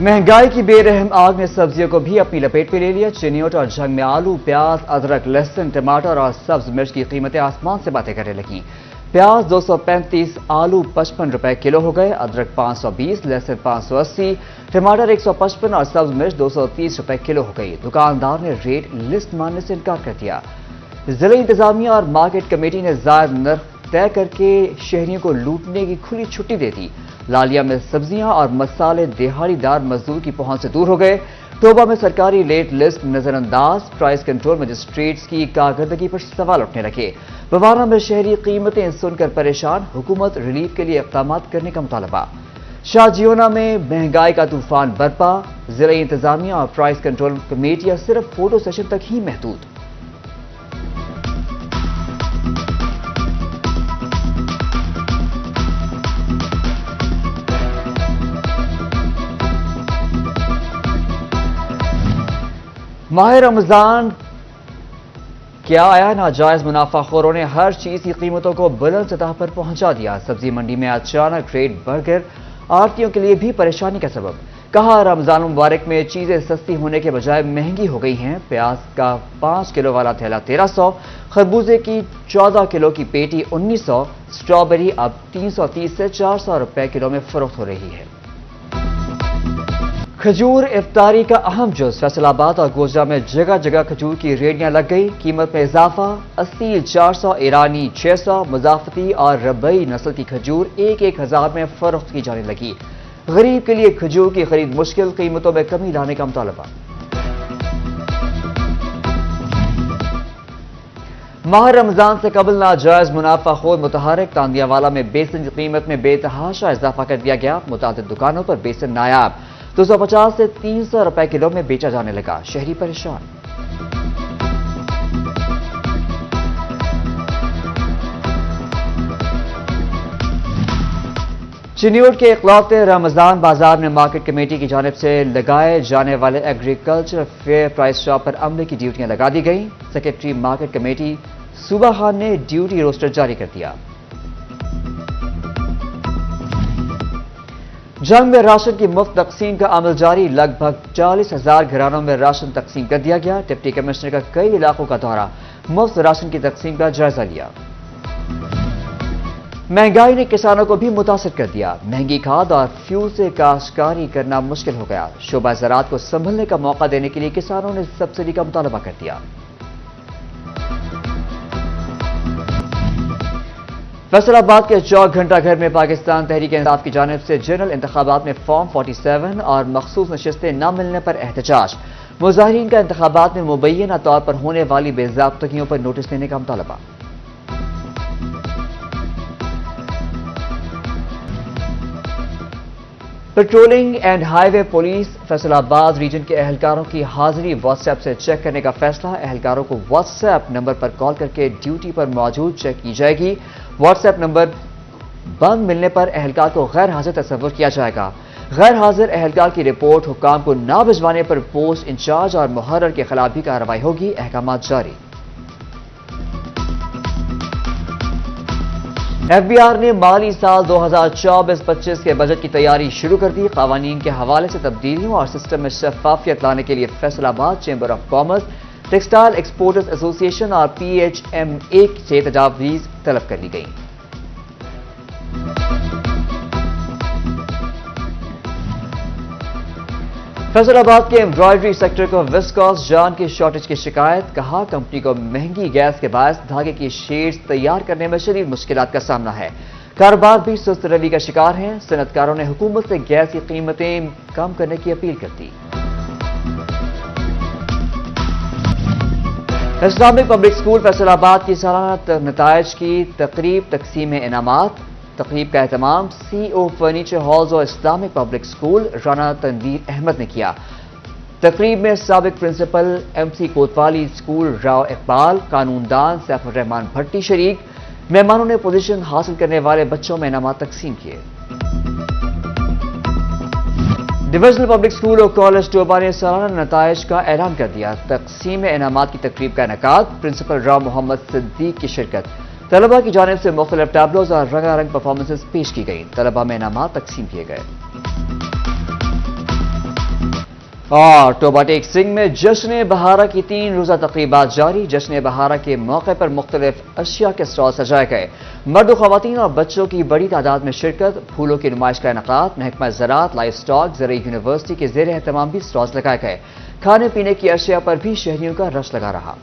महंगाई की बेरहम आग ने सब्जियों को भी अपनी लपेट में ले लिया। चिन्योट और झंग में आलू, प्याज, अदरक, लहसुन, टमाटर और सब्ज मिर्च की कीमतें आसमान से बातें करने लगीं। प्याज 235, आलू 55 रुपए किलो हो गए, अदरक 520, लहसुन 580, टमाटर 155 और सब्ज मिर्च 230 रुपए किलो हो गई। दुकानदार ने रेट लिस्ट मानने से इनकार कर दिया। जिला इंतजामिया और मार्केट कमेटी ने जायद नर्ख तय करके शहरियों को लूटने की खुली छुट्टी दे दी। लालिया में सब्जियां और मसाले दिहाड़ीदार मजदूर की पहुंच से दूर हो गए। टोबा में सरकारी रेट लिस्ट नजरअंदाज, प्राइस कंट्रोल मजिस्ट्रेट्स की कारकर्दगी पर सवाल उठने लगे। बवाना में शहरी कीमतें सुनकर परेशान, हुकूमत रिलीफ के लिए इक़दाम करने का मुतालबा। शाहजियोना में महंगाई का तूफान बरपा, जिला इंतजामिया और प्राइस कंट्रोल कमेटियां सिर्फ फोटो सेशन तक ही महदूद। माह रमजान क्या आया, नाजायज मुनाफाखोरों ने हर चीज की कीमतों को बुलंद सतह पर पहुंचा दिया। सब्जी मंडी में अचानक रेट बढ़कर आड़तियों के लिए भी परेशानी का सबब। कहा, रमजान मुबारक में चीजें सस्ती होने के बजाय महंगी हो गई हैं। प्याज का 5 किलो वाला थैला 1300, खरबूजे की 14 किलो की पेटी 1900, स्ट्रॉबेरी अब 330 से 400 रुपए किलो में फरोख्त हो रही है। खजूर इफ्तारी का अहम जुज़। फैसलाबाद और गोजरा में जगह जगह खजूर की रेडियां लग गई। कीमत में इजाफा, असील 400, ईरानी 600, मुजाफती और रबई नस्ल की खजूर 1,000 में फरोख्त की जाने लगी। गरीब के लिए खजूर की खरीद मुश्किल, कीमतों में कमी लाने का मुतालबा। माह रमजान से कबल नाजायज मुनाफाखोर मुतहरक। तांदियावाला में बेसन की कीमत में बेतहाशा इजाफा कर दिया गया। मुतादिद दुकानों पर बेसन नायाब 250 से 300 रुपए किलो में बेचा जाने लगा। शहरी परेशान। चिन्योट के इकलौते रमजान बाजार में मार्केट कमेटी की जानिब से लगाए जाने वाले एग्रीकल्चर फेयर प्राइस शॉप पर अमले की ड्यूटियां लगा दी गई। सेक्रेटरी मार्केट कमेटी सूबा खान ने ड्यूटी रोस्टर जारी कर दिया। जंग में राशन की मुफ्त तकसीम का अमल जारी। लगभग 40,000 घरानों में राशन तकसीम कर दिया गया। डिप्टी कमिश्नर का कई इलाकों का दौरा, मुफ्त राशन की तकसीम का जायजा लिया। महंगाई ने किसानों को भी मुतासिर कर दिया। महंगी खाद और फ्यूल से काश्तकारी करना मुश्किल हो गया। शोबा ज़राअत को संभलने का मौका देने के लिए किसानों ने सब्सिडी का मुतालबा कर दिया। फैसलाबाद के चौक घंटा घर में पाकिस्तान तहरीक इंसाफ की जानिब से जनरल इंतखाबात में फॉर्म 47 और मखसूस नशिस्तें न मिलने पर एहतजाज। मुजाहिरीन का इंतखाबात में मुबैना तौर पर होने वाली बेज़ाब्तगियों पर नोटिस देने का मुतालबा। Patrolling and highway police Faisalabad region के एहलकारों की हाजिरी व्हाट्सएप से चेक करने का फैसला। एहलकारों को व्हाट्सएप नंबर पर कॉल करके ड्यूटी पर मौजूद चेक की जाएगी। व्हाट्सएप नंबर बंद मिलने पर एहलकार को गैर हाजिर तस्वुर किया जाएगा। गैर हाजिर एहलकार की रिपोर्ट हुक्काम को ना भिजवाने पर पोस्ट इंचार्ज और मुहर्रर के खिलाफ भी कार्रवाई होगी। अहकाम जारी। एफबीआर ने माली साल 2024-25 के बजट की तैयारी शुरू कर दी। कानून के हवाले से तब्दीलियों और सिस्टम में शफाफियत लाने के लिए Faisalabad chamber of commerce, textile exporters association और PHMA से तजावीज तलब कर ली गई। फैसलाबाद के एम्ब्रॉयडरी सेक्टर को विस्कॉस जान की शॉर्टेज की शिकायत। कहा, कंपनी को महंगी गैस के बायस धागे की शेड्स तैयार करने में शदीद मुश्किलात का सामना है। कारोबार भी सुस्त रवि का शिकार हैं। सनतकारों ने हुकूमत से गैस की कीमतें कम करने की अपील कर दी। इस्लामिक पब्लिक स्कूल फैसलाबाद की सालाना नताइज की तकरीब तकसीम इनामात। तकरीब का एहतमाम CO फर्नीचर हॉल्स और Islamic public school Rana Tanveer Ahmad ने किया। तकरीब में साबिक principal MC Kotwali school Rao Iqbal, कानूनदान सैफुर रहमान भट्टी शरीक। मेहमानों ने पोजीशन हासिल करने वाले बच्चों में इनामात तकसीम किए। डिविजनल पब्लिक स्कूल और कॉलेज टोबा ने सालाना नताइज का ऐलान कर दिया। तकसीम इनामात की तकरीब का इनेकाद, प्रिंसिपल राव मोहम्मद सिद्दीक की शिरकत। तलबा की जानिब से मुख्तलिफ टैबलोज और रंगारंग परफॉर्मेंसेस पेश की गई। तलबा में इनामात तकसीम किए गए। اور ٹوبہ ٹیک سنگھ میں جشن بہارہ کی 3 روزہ تقریبات جاری۔ جشن بہارہ کے موقع پر مختلف اشیاء کے اسٹال سجائے گئے۔ مرد و خواتین اور بچوں کی بڑی تعداد میں شرکت، پھولوں کی نمائش کا انعقاد، محکمہ زراعت، لائف سٹاک، زرعی یونیورسٹی کے زیر اہتمام بھی اسٹالز لگائے گئے۔ کھانے پینے کی اشیاء پر بھی شہریوں کا رش لگا رہا۔